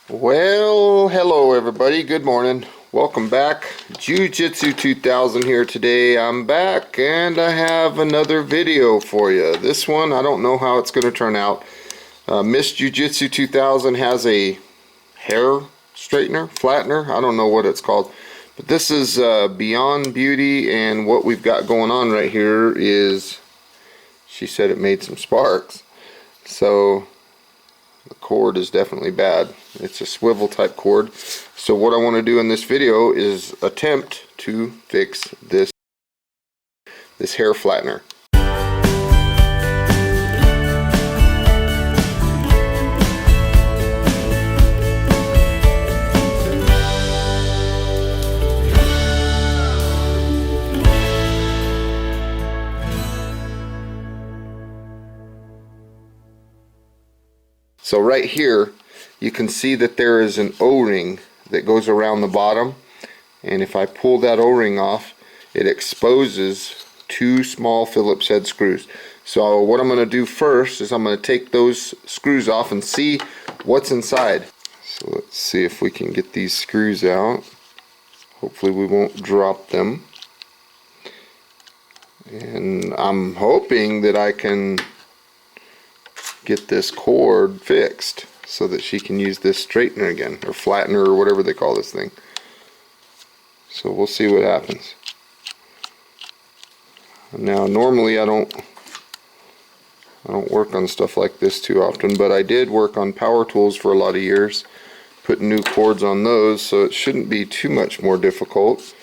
Well, hello everybody. Good morning. Welcome back. Jiu-Jitsu 2000 here today. I'm back and I have another video for you. This one, I don't know how it's going to turn out. Miss Jiu-Jitsu 2000 has a hair straightener, flattener. I don't know what it's called. But this is Beyond Beauty, and what we've got going on right here is, she said it made some sparks. So the cord is definitely bad. It's a swivel type cord. So what I want to do in this video is attempt to fix this hair flattener. So right here you can see that there is an O-ring that goes around the bottom, and if I pull that O-ring off, it exposes two small Phillips head screws. So what I'm going to do first is I'm going to take those screws off and see what's inside. So let's see if we can get these screws out. Hopefully we won't drop them. And I'm hoping that I can get this cord fixed so that she can use this straightener again, or flattener, or whatever they call this thing. So we'll see what happens. Now normally I don't work on stuff like this too often, but I did work on power tools for a lot of years, putting new cords on those, so it shouldn't be too much more difficult.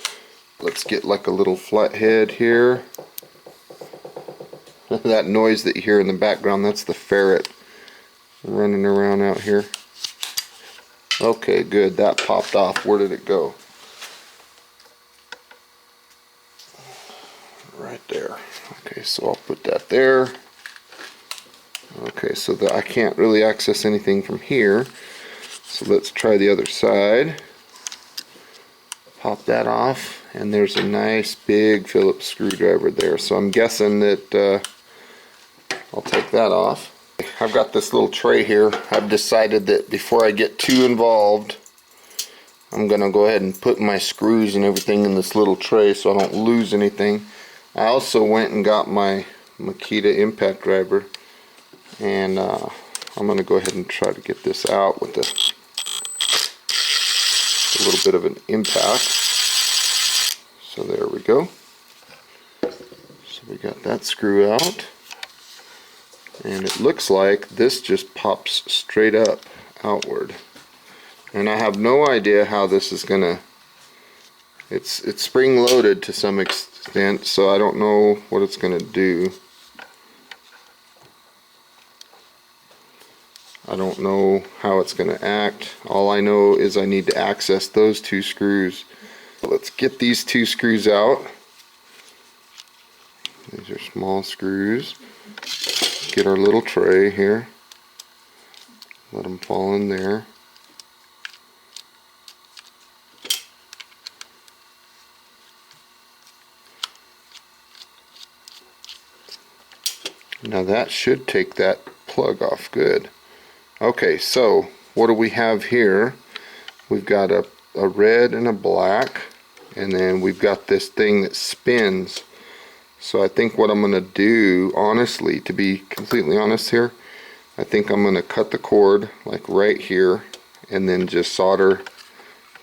Let's get like a little flat head here. That noise that you hear in the background, that's the ferret running around out here. Okay, good, that popped off. Where did it go? Right there. Okay, so I'll put that there. Okay, so that I can't really access anything from here. So let's try the other side. Pop that off, and there's a nice big Phillips screwdriver there. So I'm guessing that I'll take that off. I've got this little tray here. I've decided that before I get too involved, I'm gonna go ahead and put my screws and everything in this little tray so I don't lose anything. I also went and got my Makita impact driver, and I'm gonna go ahead and try to get this out with a little bit of an impact. So there we go. So we got that screw out. And it looks like this just pops straight up outward, and I have no idea how this is gonna, it's spring loaded to some extent, so I don't know what it's gonna do. I don't know how it's gonna act. All I know is I need to access those two screws. Let's get these two screws out. These are small screws. Get our little tray here, let them fall in there. Now that should take that plug off good. Okay, so what do we have here? We've got a red and a black, and then we've got this thing that spins. So I think what I'm going to do, honestly, to be completely honest here, I think I'm going to cut the cord like right here and then just solder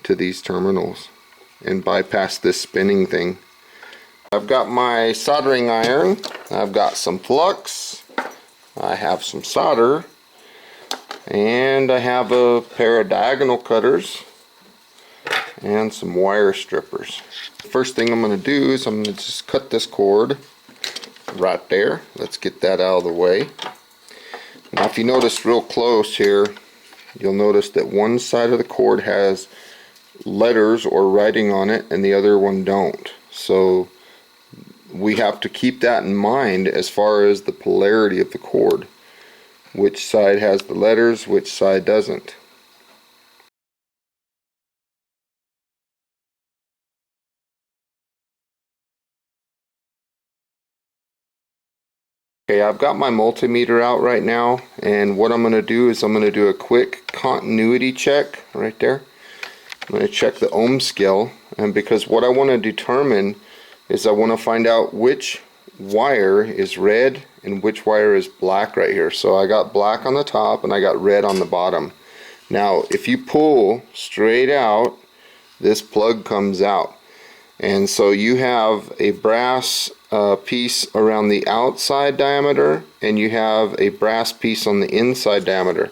to these terminals and bypass this spinning thing. I've got my soldering iron, I've got some flux, I have some solder, and I have a pair of diagonal cutters and some wire strippers. First thing I'm going to do is I'm going to just cut this cord right there. Let's get that out of the way. Now if you notice real close here, you'll notice that one side of the cord has letters or writing on it and the other one don't. So we have to keep that in mind as far as the polarity of the cord. Which side has the letters, which side doesn't. Okay, I've got my multimeter out right now, and what I'm going to do is I'm going to do a quick continuity check right there. I'm going to check the ohm scale, and because what I want to determine is I want to find out which wire is red and which wire is black right here. So I got black on the top and I got red on the bottom. Now if you pull straight out, this plug comes out, and so you have a brass piece around the outside diameter and you have a brass piece on the inside diameter.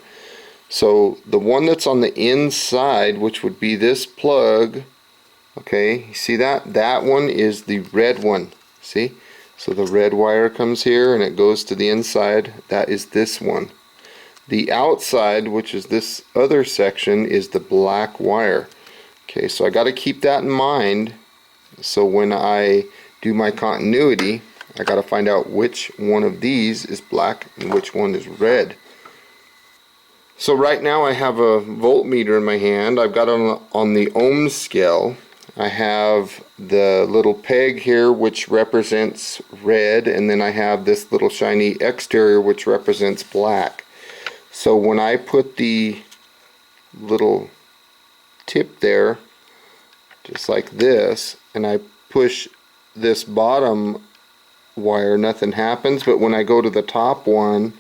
So the one that's on the inside, which would be this plug, okay, you see that? That one is the red one. See? So the red wire comes here and it goes to the inside. That is this one. The outside, which is this other section, is the black wire. Okay, so I got to keep that in mind. So when I do my continuity, I got to find out which one of these is black and which one is red. So right now I have a voltmeter in my hand. I've got it on the ohm scale. I have the little peg here which represents red, and then I have this little shiny exterior which represents black. So when I put the little tip there, just like this, and I push this bottom wire, nothing happens, but when I go to the top one,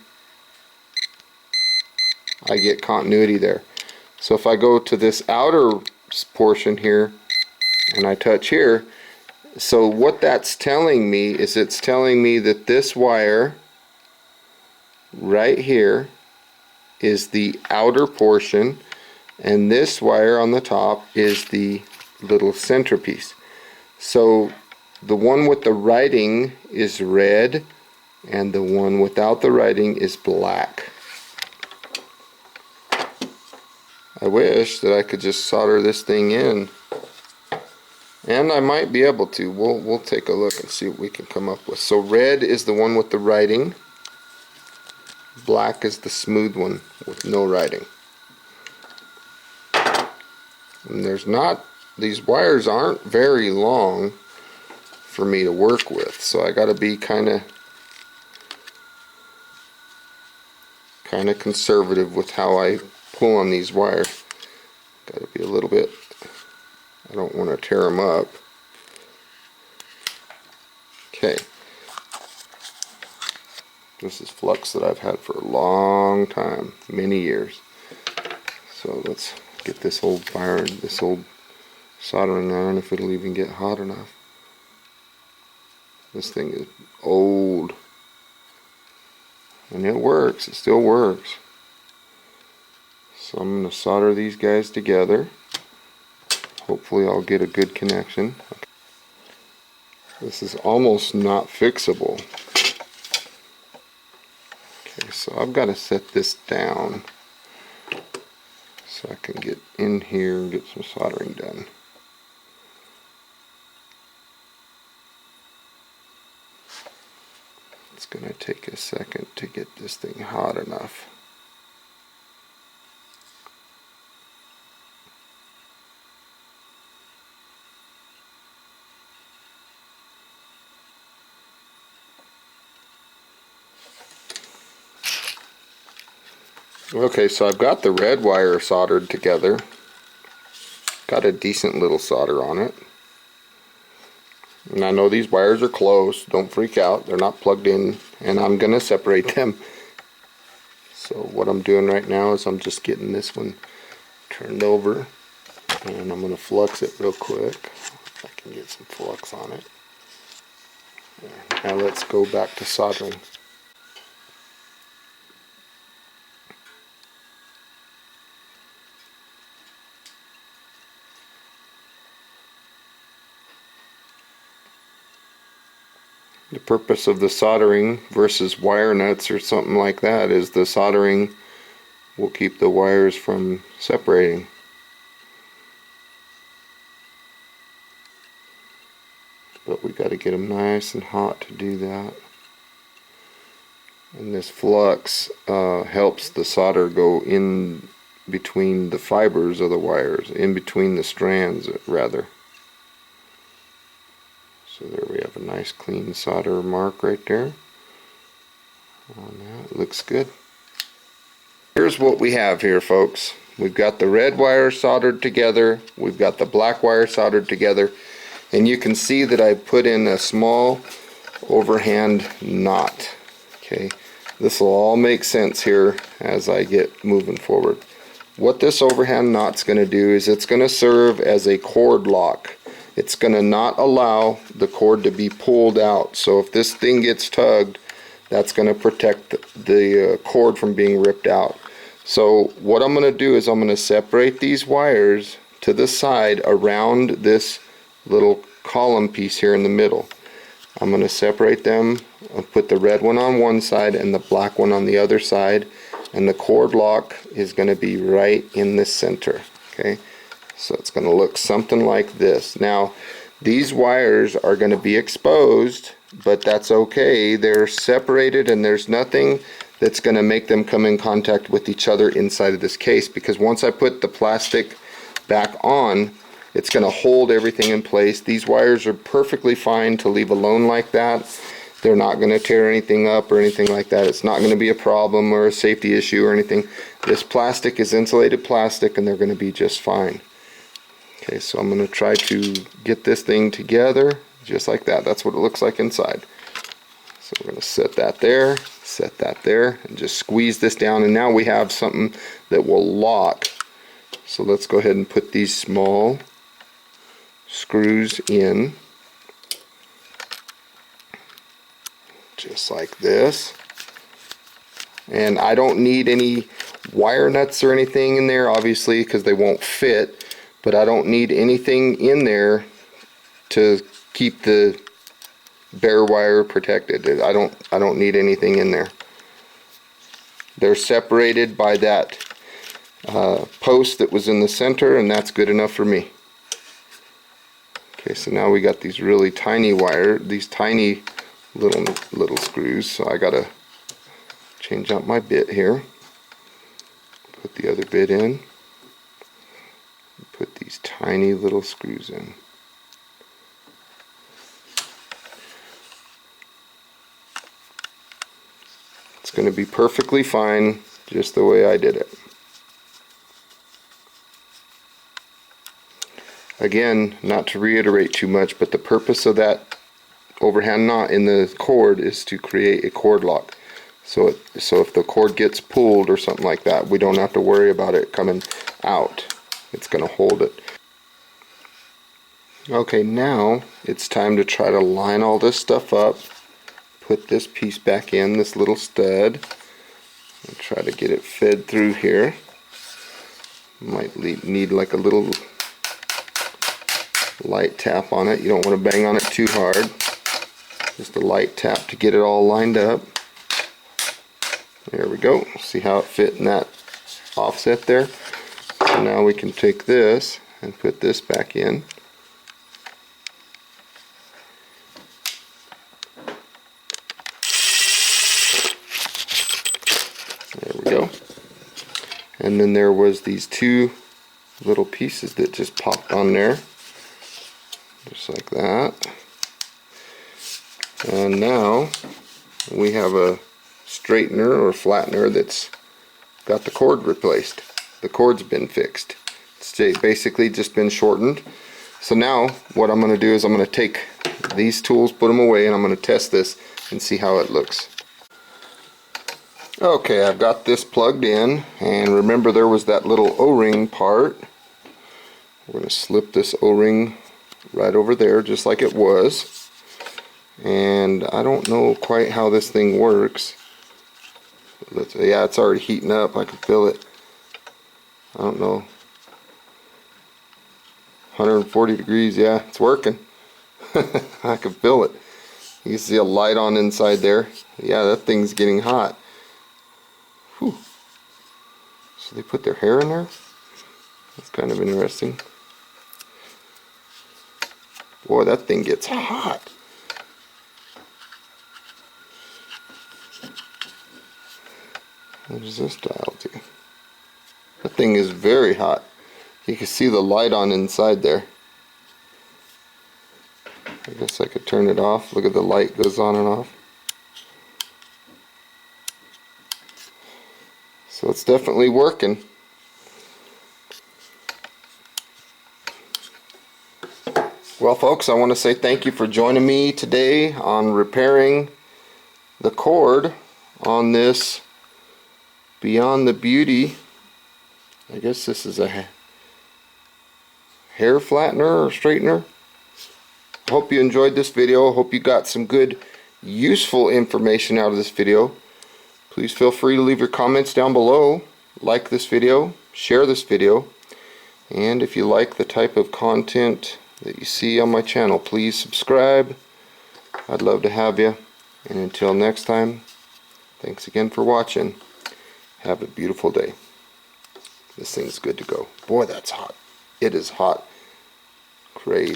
I get continuity there. So if I go to this outer portion here and I touch here, so what that's telling me is it's telling me that this wire right here is the outer portion, and this wire on the top is the little centerpiece. So the one with the writing is red and the one without the writing is black. I wish that I could just solder this thing in, and I might be able to. We'll take a look and see what we can come up with. So red is the one with the writing, black is the smooth one with no writing. And there's not, these wires aren't very long for me to work with, so I got to be kind of conservative with how I pull on these wires. Got to be a little bit, I don't want to tear them up. Okay, this is flux that I've had for a long time, many years. So let's get this old fire, this old soldering iron, if it'll even get hot enough. This thing is old, and it works, it still works. So I'm going to solder these guys together. Hopefully I'll get a good connection. This is almost not fixable. Okay, so I've got to set this down so I can get in here and get some soldering done. It's going to take a second to get this thing hot enough. Okay, so I've got the red wire soldered together. Got a decent little solder on it. And I know these wires are close, don't freak out, they're not plugged in, and I'm going to separate them. So what I'm doing right now is I'm just getting this one turned over, and I'm going to flux it real quick. If I can get some flux on it. Now let's go back to soldering. The purpose of the soldering versus wire nuts or something like that is the soldering will keep the wires from separating. But we got to get them nice and hot to do that. And this flux helps the solder go in between the fibers of the wires, in between the strands rather. So there we have a nice clean solder mark right there. Oh, now it looks good. Here's what we have here, folks. We've got the red wire soldered together, we've got the black wire soldered together, and you can see that I put in a small overhand knot. Okay, this will all make sense here as I get moving forward. What this overhand knot's going to do is it's going to serve as a cord lock. It's going to not allow the cord to be pulled out. So if this thing gets tugged, that's going to protect the cord from being ripped out. So what I'm going to do is I'm going to separate these wires to the side around this little column piece here in the middle. I'm going to separate them. I'll put the red one on one side and the black one on the other side, and the cord lock is going to be right in the center. Okay, so it's going to look something like this. Now these wires are going to be exposed, but that's okay. They're separated and there's nothing that's going to make them come in contact with each other inside of this case, because once I put the plastic back on, it's going to hold everything in place. These wires are perfectly fine to leave alone like that. They're not going to tear anything up or anything like that. It's not going to be a problem or a safety issue or anything. This plastic is insulated plastic and they're going to be just fine. Okay, so I'm going to try to get this thing together just like that. That's what it looks like inside. So we're going to set that there, and just squeeze this down, and now we have something that will lock. So let's go ahead and put these small screws in, just like this. And I don't need any wire nuts or anything in there, obviously, because they won't fit, but I don't need anything in there to keep the bare wire protected. I don't need anything in there. They're separated by that post that was in the center, and that's good enough for me. Okay, so now we got these really tiny these tiny little screws, so I gotta change out my bit here, put the other bit in, put these tiny little screws in. It's going to be perfectly fine just the way I did it. Again, not to reiterate too much, but the purpose of that overhand knot in the cord is to create a cord lock. So if the cord gets pulled or something like that, we don't have to worry about it coming out. It's going to hold it. Okay, now it's time to try to line all this stuff up. Put this piece back in, this little stud, and try to get it fed through here. Might need like a little light tap on it. You don't want to bang on it too hard. Just a light tap to get it all lined up. There we go. See how it fit in that offset there? So now we can take this and put this back in. There we go. And then there was these two little pieces that just popped on there, just like that. And now we have a straightener or flattener that's got the cord replaced. The cord's been fixed. It's basically just been shortened. So now what I'm going to do is I'm going to take these tools, put them away, and I'm going to test this and see how it looks. Okay, I've got this plugged in, and remember there was that little O-ring part. We're going to slip this O-ring right over there just like it was. And I don't know quite how this thing works. Yeah, it's already heating up. I can feel it. I don't know. 140 degrees, yeah, it's working. I can feel it. You can see a light on inside there. Yeah, that thing's getting hot. Whew. So they put their hair in there? That's kind of interesting. Boy, that thing gets hot. What does this dial do? That thing is very hot. You can see the light on inside there. I guess I could turn it off. Look at the light goes on and off. So it's definitely working. Well folks, I want to say thank you for joining me today on repairing the cord on this Beyond the Beauty. I guess this is a hair flattener or straightener. Hope you enjoyed this video. Hope you got some good useful information out of this video. Please feel free to leave your comments down below. Like this video, share this video, and if you like the type of content that you see on my channel, please subscribe. I'd love to have you. And until next time, thanks again for watching. Have a beautiful day. This thing's good to go. Boy, that's hot. It is hot. Crazy.